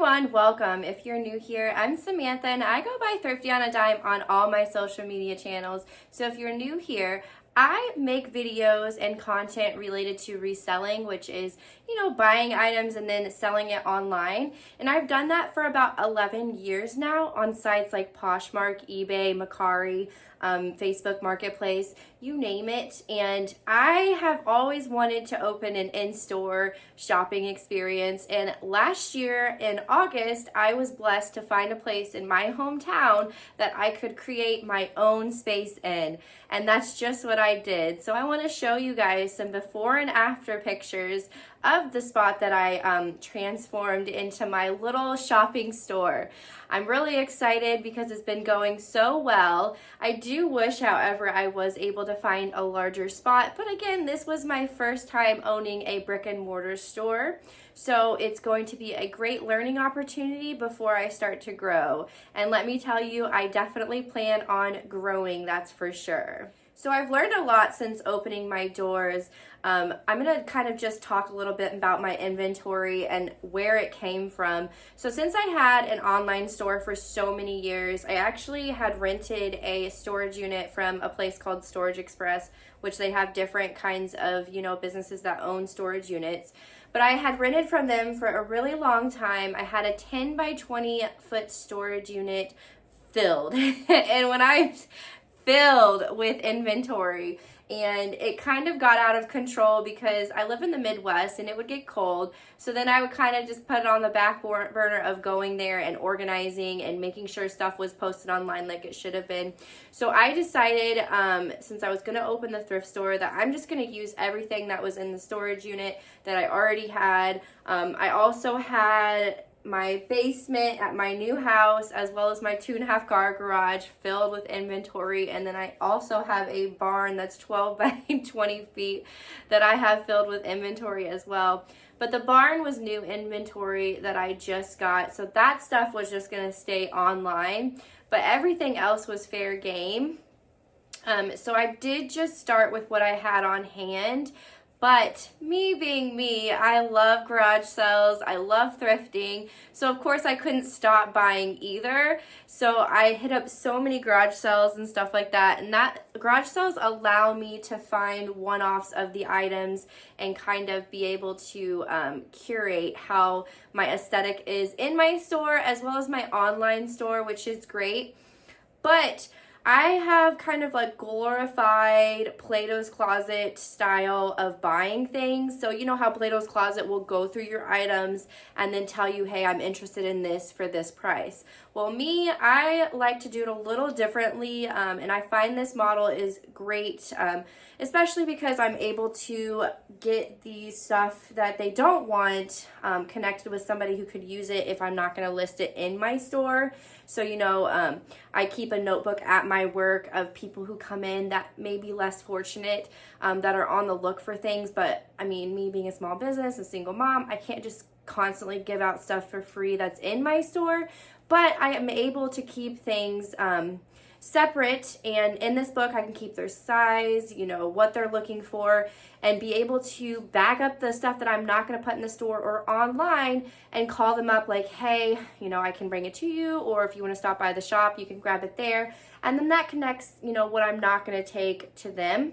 everyone, welcome. If you're new here, I'm Samantha and I go by Thrifty on a Dime on all my social media channels. So if you're new here, I make videos and content related to reselling, which is, buying items and then selling it online. And I've done that for about 11 years now on sites like Poshmark, eBay, Mercari, Facebook Marketplace, you name it. And I have always wanted to open an in-store shopping experience. And last year in August, I was blessed to find a place in my hometown that I could create my own space in. And that's just what I did. So I want to show you guys some before and after pictures of the spot that I transformed into my little shopping store. I'm really excited because it's been going so well. I do wish, however, I was able to find a larger spot, but again, this was my first time owning a brick and mortar store. So it's going to be a great learning opportunity before I start to grow. And let me tell you, I definitely plan on growing, that's for sure. So I've learned a lot since opening my doors. I'm going to kind of just talk a little bit about my inventory and where it came from. So since I had an online store for so many years, I actually had rented a storage unit from a place called Storage Express, which they have different kinds of, businesses that own storage units. But I had rented from them for a really long time. I had a 10 by 20 foot storage unit filled. And when I filled with inventory, and it kind of got out of control because I live in the Midwest and it would get cold. So then I would kind of just put it on the back burner of going there and organizing and making sure stuff was posted online like it should have been. So I decided, since I was going to open the thrift store, that I'm just going to use everything that was in the storage unit that I already had. I also had my basement at my new house, as well as my 2.5 car garage filled with inventory. And then I also have a barn that's 12 by 20 feet that I have filled with inventory as well. But the barn was new inventory that I just got, so that stuff was just going to stay online, but everything else was fair game. So I did just start with what I had on hand. But me being me, I love garage sales, I love thrifting, so of course I couldn't stop buying either. So I hit up so many garage sales and stuff like that, and that garage sales allow me to find one-offs of the items and kind of be able to curate how my aesthetic is in my store as well as my online store, which is great. But I have kind of like glorified Plato's Closet style of buying things. So you know how Plato's Closet will go through your items and then tell you, hey, I'm interested in this for this price. Well, me, I like to do it a little differently, and I find this model is great, especially because I'm able to get the stuff that they don't want connected with somebody who could use it if I'm not going to list it in my store. So, I keep a notebook at my work of people who come in that may be less fortunate, that are on the look for things. But I mean, me being a small business, a single mom, I can't just constantly give out stuff for free that's in my store. But I am able to keep things separate, and in this book I can keep their size, what they're looking for, and be able to bag up the stuff that I'm not going to put in the store or online and call them up like, hey, I can bring it to you, or if you want to stop by the shop, you can grab it there. And then that connects, what I'm not going to take to them.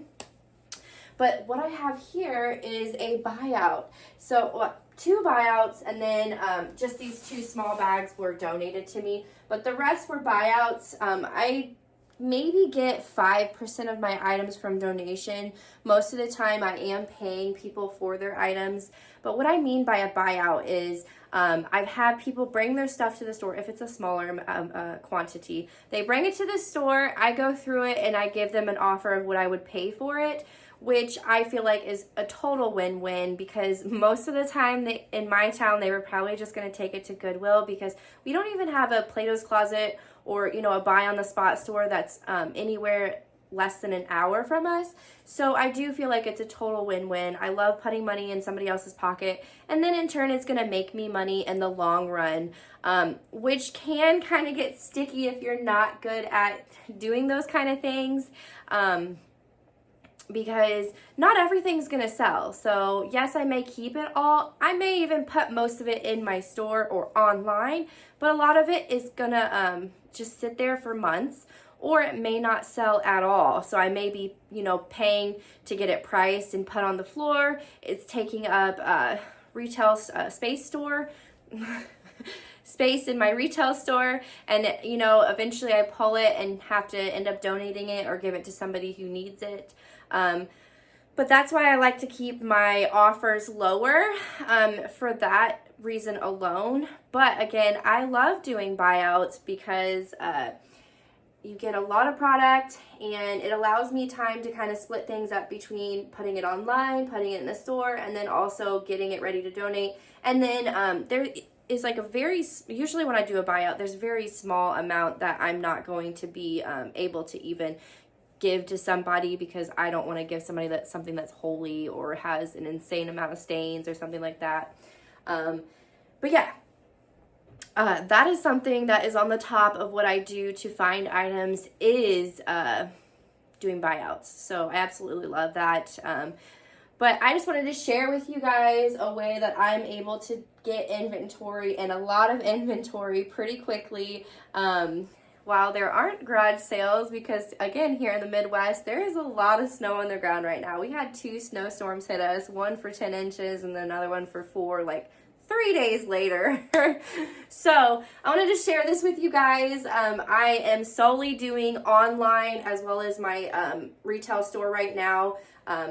But what I have here is a buyout. So 2 buyouts, and then just these 2 small bags were donated to me, but the rest were buyouts. I maybe get 5% of my items from donation. Most of the time I am paying people for their items. But what I mean by a buyout is I've had people bring their stuff to the store if it's a smaller quantity. They bring it to the store, I go through it, and I give them an offer of what I would pay for it, which I feel like is a total win-win, because most of the time in my town, they were probably just going to take it to Goodwill, because we don't even have a Plato's Closet or, a buy on the spot store that's anywhere less than an hour from us. So I do feel like it's a total win-win. I love putting money in somebody else's pocket, and then in turn it's going to make me money in the long run, which can kind of get sticky if you're not good at doing those kind of things. because not everything's gonna sell. So yes, I may keep it all. I may even put most of it in my store or online, but a lot of it is gonna just sit there for months, or it may not sell at all. So I may be, paying to get it priced and put on the floor. It's taking up retail space in my retail store, and eventually I pull it and have to end up donating it or give it to somebody who needs it. But that's why I like to keep my offers lower, for that reason alone. But again, I love doing buyouts because you get a lot of product, and it allows me time to kind of split things up between putting it online, putting it in the store, and then also getting it ready to donate. And then there is like usually when I do a buyout, there's a very small amount that I'm not going to be able to even give to somebody, because I don't want to give somebody something that's holy or has an insane amount of stains or something like that. But yeah, that is something that is on the top of what I do to find items, is doing buyouts. So I absolutely love that. But I just wanted to share with you guys a way that I'm able to get inventory, and a lot of inventory, pretty quickly, while there aren't garage sales, because again, here in the Midwest, there is a lot of snow on the ground right now. We had 2 snowstorms hit us, one for 10 inches and then another one for 4, like 3 days later. So I wanted to share this with you guys. I am solely doing online as well as my retail store right now.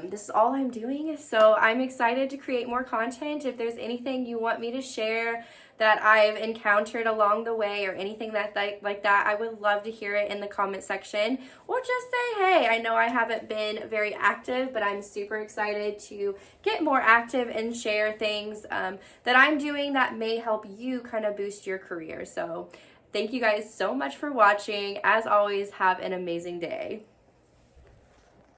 This is all I'm doing, so I'm excited to create more content. If there's anything you want me to share that I've encountered along the way, or anything like that, I would love to hear it in the comment section, or just say, hey, I know I haven't been very active, but I'm super excited to get more active and share things that I'm doing that may help you kind of boost your career. So thank you guys so much for watching. As always, have an amazing day.